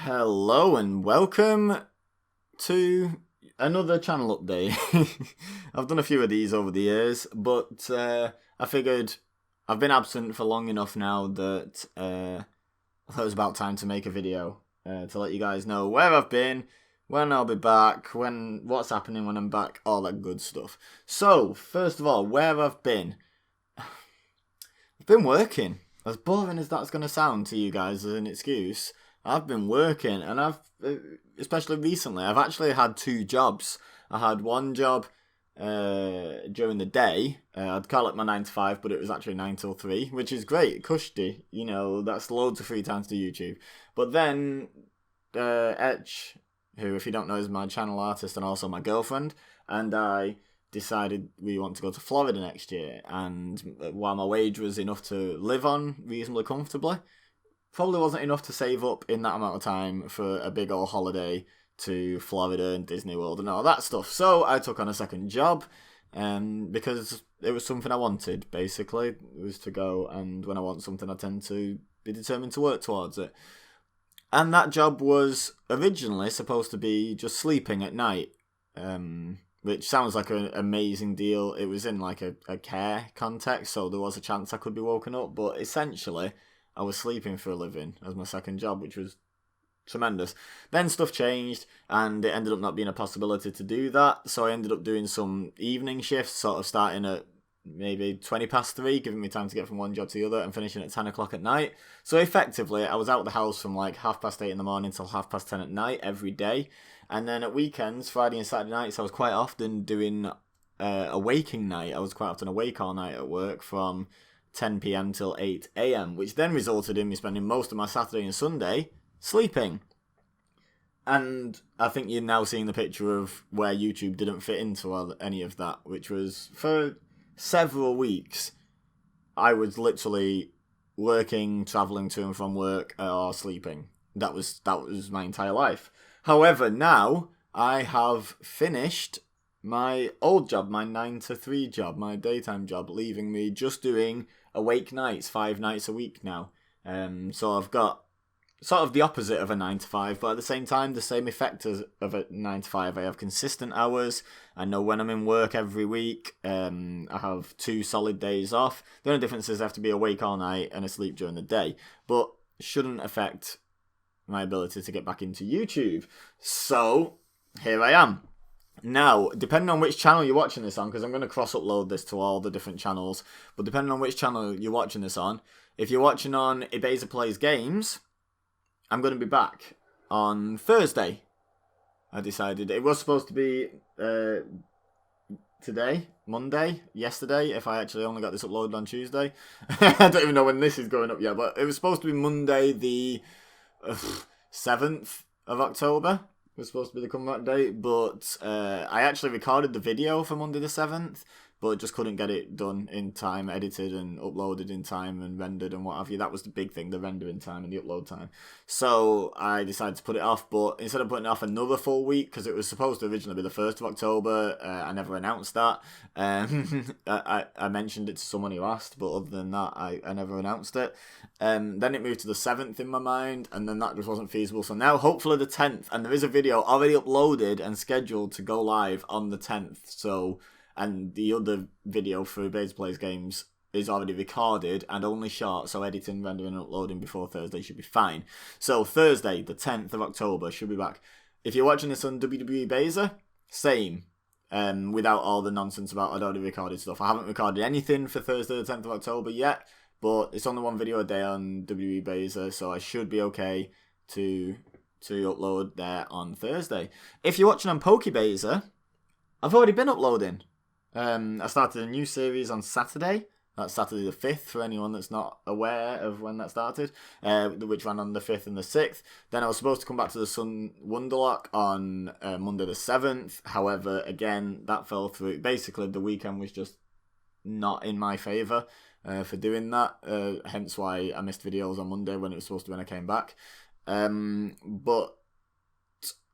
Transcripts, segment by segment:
Hello and welcome to another channel update. I've done a few of these over the years, but I figured I've been absent for long enough now that it was about time to make a video to let you guys know where I've been, when I'll be back, what's happening when I'm back, all that good stuff. So, first of all, where I've been. I've been working. As boring as that's going to sound to you guys as an excuse, I've been working, and especially recently, I've actually had two jobs. I had one job during the day. I'd call it my 9 to 5, but it was actually 9 till 3, which is great, cushy. You know, that's loads of free time to do YouTube. But then, Etch, who, if you don't know, is my channel artist and also my girlfriend, and I decided we want to go to Florida next year. And while my wage was enough to live on reasonably comfortably, probably wasn't enough to save up in that amount of time for a big old holiday to Florida and Disney World and all that stuff. So I took on a second job because it was something I wanted, basically. It was to go, and when I want something, I tend to be determined to work towards it. And that job was originally supposed to be just sleeping at night, which sounds like an amazing deal. It was in like a care context, so there was a chance I could be woken up, but essentially I was sleeping for a living as my second job, which was tremendous. Then stuff changed, and it ended up not being a possibility to do that, so I ended up doing some evening shifts, sort of starting at maybe 20 past 3, giving me time to get from one job to the other, and finishing at 10 o'clock at night. So effectively, I was out of the house from like 8:30 in the morning till 10:30 at night every day. And then at weekends, Friday and Saturday nights, I was quite often doing a waking night. I was quite often awake all night at work from 10 p.m. till 8 a.m., which then resulted in me spending most of my Saturday and Sunday sleeping. And I think you're now seeing the picture of where YouTube didn't fit into any of that, which was for several weeks, I was literally working, travelling to and from work, or sleeping. That was my entire life. However, now I have finished my old job, my 9 to 3 job, my daytime job, leaving me just doing awake nights, 5 nights a week now. So I've got sort of the opposite of a 9 to 5, but at the same time, the same effect as of a 9 to 5. I have consistent hours. I know when I'm in work every week. I have 2 solid days off. The only difference is I have to be awake all night and asleep during the day, but shouldn't affect my ability to get back into YouTube. So here I am. Now, depending on which channel you're watching this on, because I'm going to cross-upload this to all the different channels, but depending on which channel you're watching this on, if you're watching on EBEZASimsgames, I'm going to be back on Thursday. I decided it was supposed to be today, Monday, yesterday, if I actually only got this uploaded on Tuesday. I don't even know when this is going up yet, but it was supposed to be Monday the 7th of October. It was supposed to be the comeback date, but I actually recorded the video for Monday the 7th, but just couldn't get it done in time, edited and uploaded in time and rendered and what have you. That was the big thing, the rendering time and the upload time. So I decided to put it off, but instead of putting it off another full week, because it was supposed to originally be the 1st of October, I never announced that. I mentioned it to someone who asked, but other than that, I never announced it. Then it moved to the 7th in my mind, and then that just wasn't feasible. So now, hopefully the 10th, and there is a video already uploaded and scheduled to go live on the 10th, so... And the other video for EBEZASimsgames is already recorded and only shot, so editing, rendering, and uploading before Thursday should be fine. So Thursday, the 10th of October, should be back. If you're watching this on WWE Beza, same. Without all the nonsense about I'd already recorded stuff. I haven't recorded anything for Thursday, the 10th of October yet, but it's only one video a day on WWE Beza, so I should be okay to upload there on Thursday. If you're watching on PokÉBEZA, I've already been uploading. I started a new series on Saturday. That's Saturday the 5th, for anyone that's not aware of when that started, which ran on the 5th and the 6th. Then I was supposed to come back to the Sun Wonderlock on Monday the 7th. However, again, that fell through. Basically, the weekend was just not in my favour for doing that, hence why I missed videos on Monday when it was supposed to be when I came back. But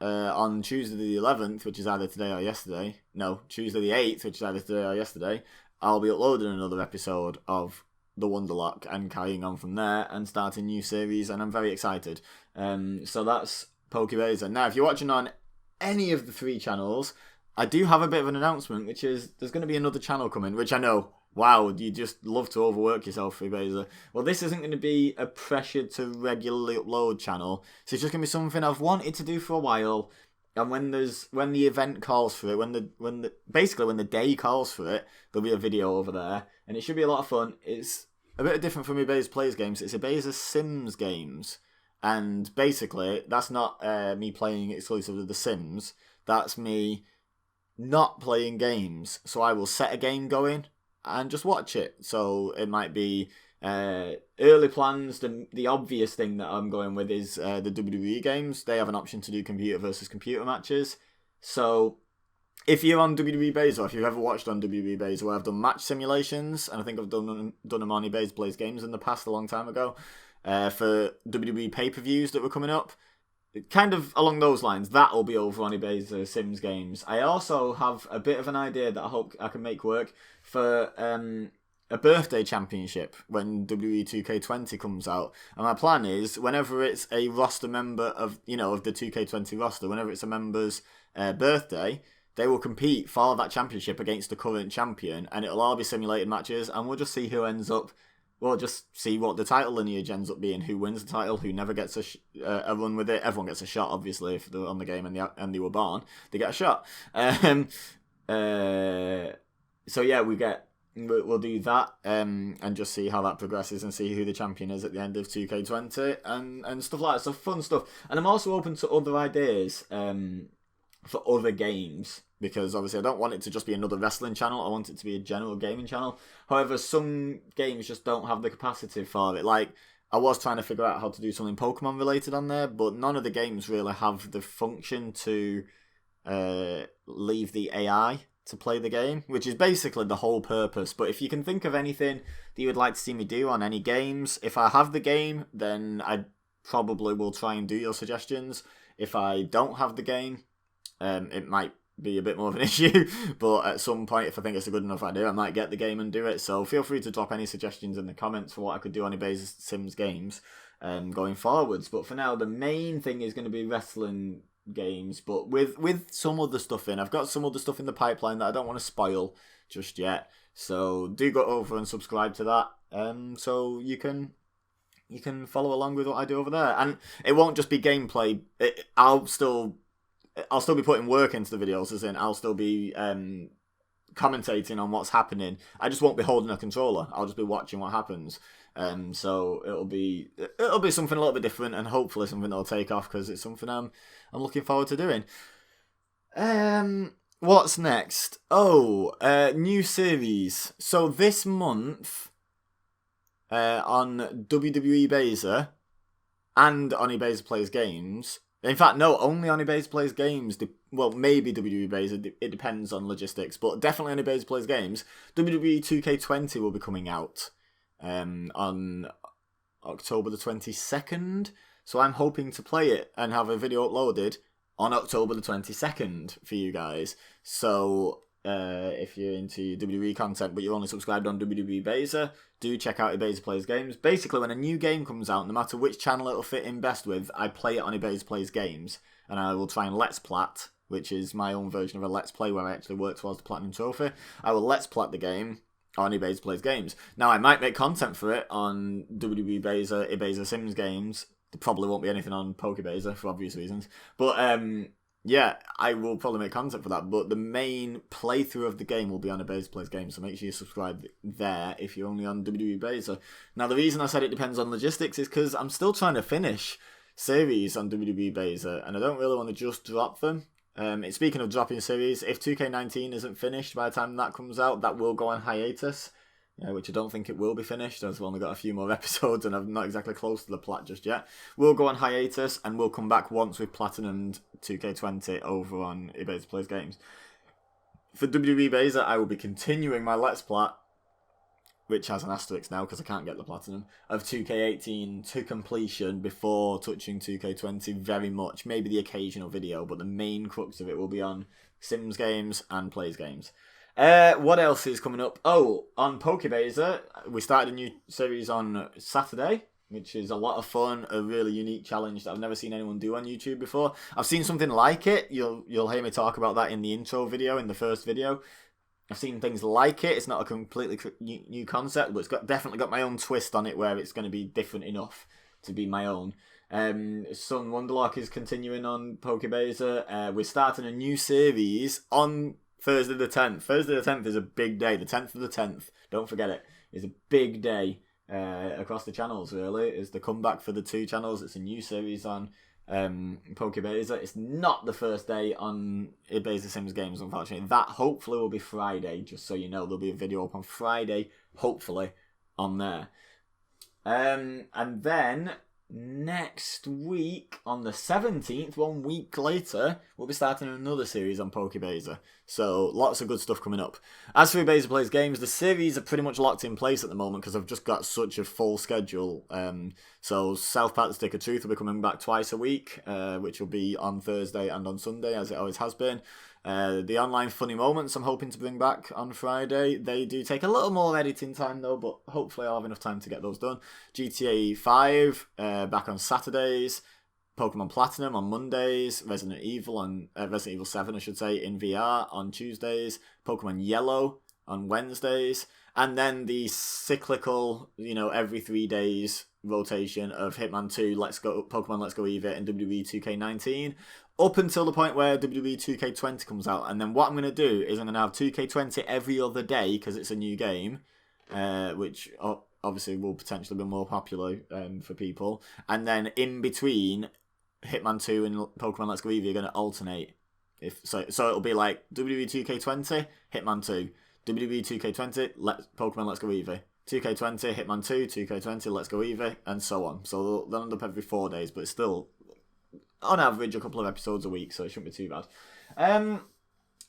on Tuesday the 11th, which is either today or yesterday, Tuesday the 8th, which is either today or yesterday, I'll be uploading another episode of the Wonderlock and carrying on from there and starting new series, and I'm very excited. So that's PokÉBEZA. Now, if you're watching on any of the 3 channels, I do have a bit of an announcement, which is there's going to be another channel coming, which I know, wow, you just love to overwork yourself, EBEZA. Well, this isn't going to be a pressure to regularly upload channel, so it's just going to be something I've wanted to do for a while. And when the event calls for it, when the day calls for it, there'll be a video over there, and it should be a lot of fun. It's a bit different from EBEZA Plays Games. It's EBEZASimsgames, and basically that's not me playing exclusively The Sims. That's me not playing games. So I will set a game going and just watch it. So it might be early plans. The obvious thing that I'm going with is the WWE games. They have an option to do computer versus computer matches. So if you're on EBEZA, or if you've ever watched on EBEZA, where I've done match simulations, and I think I've done them on EBEZA Plays Games in the past a long time ago, for WWE pay-per-views that were coming up, kind of along those lines, that'll be over on EBEZASimsgames. I also have a bit of an idea that I hope I can make work for a birthday championship when WWE 2K20 comes out. And my plan is, whenever it's a roster member of the 2K20 roster, whenever it's a member's birthday, they will compete for that championship against the current champion, and it'll all be simulated matches, and we'll just see who ends up. We'll just see what the title lineage ends up being, who wins the title, who never gets a run with it. Everyone gets a shot, obviously, if they're on the game and they were born, they get a shot. So yeah, we'll do that and just see how that progresses and see who the champion is at the end of 2K20 and stuff like that. So fun stuff. And I'm also open to other ideas for other games, because obviously I don't want it to just be another wrestling channel. I want it to be a general gaming channel. However, some games just don't have the capacity for it. Like, I was trying to figure out how to do something Pokemon related on there, but none of the games really have the function to leave the AI to play the game, which is basically the whole purpose. But if you can think of anything that you would like to see me do on any games, if I have the game, then I probably will try and do your suggestions. If I don't have the game, it might be a bit more of an issue, but at some point, if I think it's a good enough idea, I might get the game and do it. So feel free to drop any suggestions in the comments for what I could do on EBEZASimsgames going forwards. But for now, the main thing is going to be wrestling games, but with some other stuff in. I've got some other stuff in the pipeline that I don't want to spoil just yet. So do go over and subscribe to that, so you can follow along with what I do over there. And it won't just be gameplay. I'll still be putting work into the videos, as in I'll still be commentating on what's happening. I just won't be holding a controller. I'll just be watching what happens. So it'll be something a little bit different, and hopefully something that'll take off, because it's something I'm looking forward to doing. What's next? New series. So this month on WWE EBEZA and on EBEZA Plays Games. In fact, no, only on EBEZA Plays Games. Well, maybe WWE EBEZA, it depends on logistics, but definitely on EBEZA Plays Games. WWE 2K20 will be coming out on October the 22nd. So I'm hoping to play it and have a video uploaded on October the 22nd for you guys. So if you're into WWE content but you're only subscribed on WWE EBEZA, do check out EBEZA Plays Games. Basically, when a new game comes out, no matter which channel it'll fit in best with, I play it on EBEZA Plays Games, and I will try and Let's Plat, which is my own version of a Let's Play where I actually work towards the Platinum Trophy. I will Let's Plat the game on EBEZA Plays Games. Now, I might make content for it on WWE EBEZA, EBEZASimsgames. There probably won't be anything on PokÉBEZA for obvious reasons. But yeah, I will probably make content for that, but the main playthrough of the game will be on EBEZA Plays Games, so make sure you subscribe there if you're only on WWE EBEZA. Now, the reason I said it depends on logistics is because I'm still trying to finish series on WWE EBEZA, and I don't really want to just drop them. Speaking of dropping series, if 2K19 isn't finished by the time that comes out, that will go on hiatus. Which I don't think it will be finished, as I've only got a few more episodes and I'm not exactly close to the plat just yet. We'll go on hiatus and we'll come back once we've platinumed 2K20 over on EBEZA Plays Games. For WWE EBEZA, I will be continuing my Let's Plat, which has an asterisk now because I can't get the platinum, of 2K18 to completion before touching 2K20 very much. Maybe the occasional video, but the main crux of it will be on Sims Games and Plays Games. What else is coming up? Oh, on PokÉBEZA, we started a new series on Saturday, which is a lot of fun, a really unique challenge that I've never seen anyone do on YouTube before. I've seen something like it. You'll hear me talk about that in the intro video, in the first video. I've seen things like it. It's not a completely new concept, but it's definitely got my own twist on it where it's going to be different enough to be my own. Sun Wonderlock is continuing on PokÉBEZA. We're starting a new series on Thursday the 10th. Thursday the 10th is a big day. The 10th of the 10th, don't forget it, is a big day across the channels, really. It's the comeback for the 2 channels. It's a new series on PokÉBEZA. It's not the first day on EBEZAsimsgames, unfortunately. That hopefully will be Friday, just so you know. There'll be a video up on Friday, hopefully, on there. And then next week, on the 17th, 1 week later, we'll be starting another series on PokÉBEZA. So, lots of good stuff coming up. As for EBEZA Plays Games, the series are pretty much locked in place at the moment because I've just got such a full schedule. So, South Park The Stick of Truth will be coming back twice a week, which will be on Thursday and on Sunday, as it always has been. The online funny moments I'm hoping to bring back on Friday. They do take a little more editing time though, but hopefully I'll have enough time to get those done. GTA 5 back on Saturdays. Pokemon Platinum on Mondays. Resident Evil 7, I should say, in VR on Tuesdays. Pokemon Yellow on Wednesdays. And then the cyclical, every 3 days rotation of Hitman 2, Pokemon Let's Go Eevee, and WWE 2K19. Up until the point where WWE 2K20 comes out. And then what I'm going to do is I'm going to have 2K20 every other day because it's a new game, which obviously will potentially be more popular for people. And then in between, Hitman 2 and Pokemon Let's Go Eevee are going to alternate. So it'll be like WWE 2K20, Hitman 2. WWE 2K20, Pokemon Let's Go Eevee. 2K20, Hitman 2, 2K20, Let's Go Eevee, and so on. So they'll end up every 4 days, but it's still, on average, a couple of episodes a week, so it shouldn't be too bad.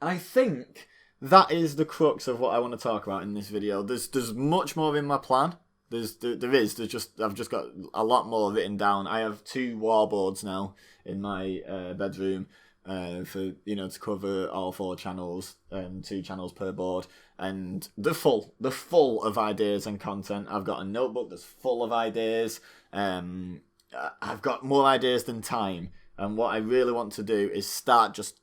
I think that is the crux of what I want to talk about in this video. There's much more in my plan. I've just got a lot more written down. I have 2 warboards now in my bedroom for to cover all 4 channels, 2 channels per board, and they're full of ideas and content. I've got a notebook that's full of ideas. I've got more ideas than time, and what I really want to do is start just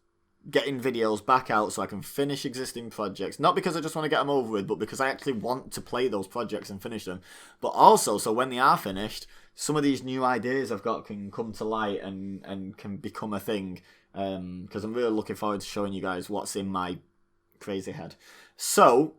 getting videos back out so I can finish existing projects. Not because I just want to get them over with, but because I actually want to play those projects and finish them. But also, so when they are finished, some of these new ideas I've got can come to light and can become a thing. Because I'm really looking forward to showing you guys what's in my crazy head. So,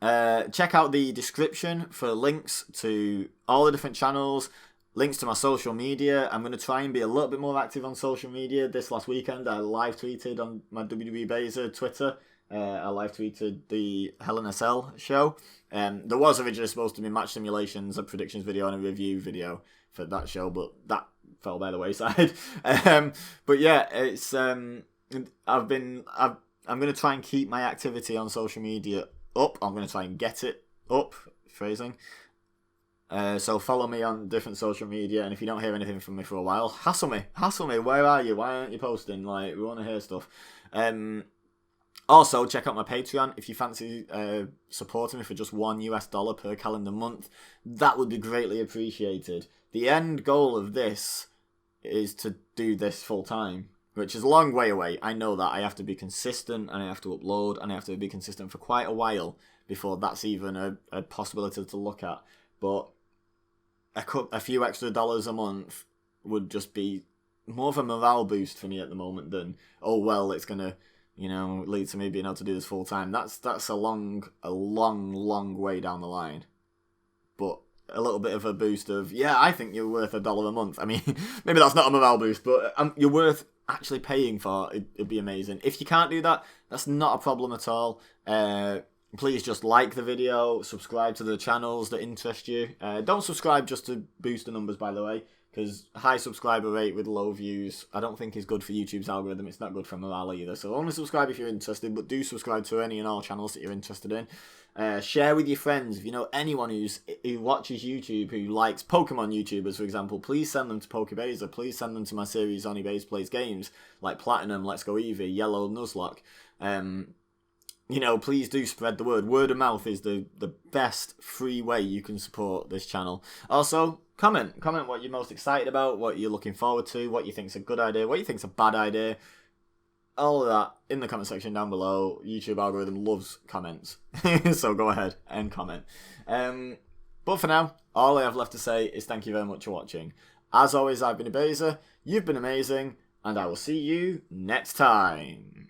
check out the description for links to all the different channels, links to my social media. I'm going to try and be a little bit more active on social media. This last weekend, I live tweeted on my WWE Twitter. I live tweeted the Hell in a Cell show. There was originally supposed to be match simulations, a predictions video, and a review video for that show, but that fell by the wayside. But yeah, it's I'm going to try and keep my activity on social media up. I'm going to try and get it up. Phrasing. So follow me on different social media, and if you don't hear anything from me for a while, hassle me. Where are you? Why aren't you posting? Like, we want to hear stuff. Also, check out my Patreon if you fancy supporting me for just $1 per calendar month. That would be greatly appreciated. The end goal of this is to do this full time, which is a long way away. I know that. I have to be consistent, and I have to upload, and I have to be consistent for quite a while before that's even a possibility to look at. But a few extra dollars a month would just be more of a morale boost for me at the moment than, oh well, it's gonna lead to me being able to do this full time. That's a long way down the line. But a little bit of a boost of, yeah, I think you're worth $1 a month. I mean, maybe that's not a morale boost, but you're worth actually paying for. It'd be amazing. If you can't do that, that's not a problem at all. Please just like the video, subscribe to the channels that interest you. Don't subscribe just to boost the numbers, by the way, because high subscriber rate with low views I don't think is good for YouTube's algorithm. It's not good for morale either. So only subscribe if you're interested, but do subscribe to any and all channels that you're interested in. Share with your friends. If you know anyone who watches YouTube who likes Pokemon YouTubers, for example, please send them to PokÉBEZA. Please send them to my series on EBEZA Plays Games, like Platinum, Let's Go Eevee, Yellow, Nuzlocke. you know, please do spread the word. Word of mouth is the best free way you can support this channel. Also, comment what you're most excited about, what you're looking forward to, what you think's a good idea, what you think's a bad idea. All of that in the comment section down below. YouTube algorithm loves comments, so go ahead and comment. But for now, all I have left to say is thank you very much for watching. As always, I've been EBEZA, you've been amazing, and I will see you next time.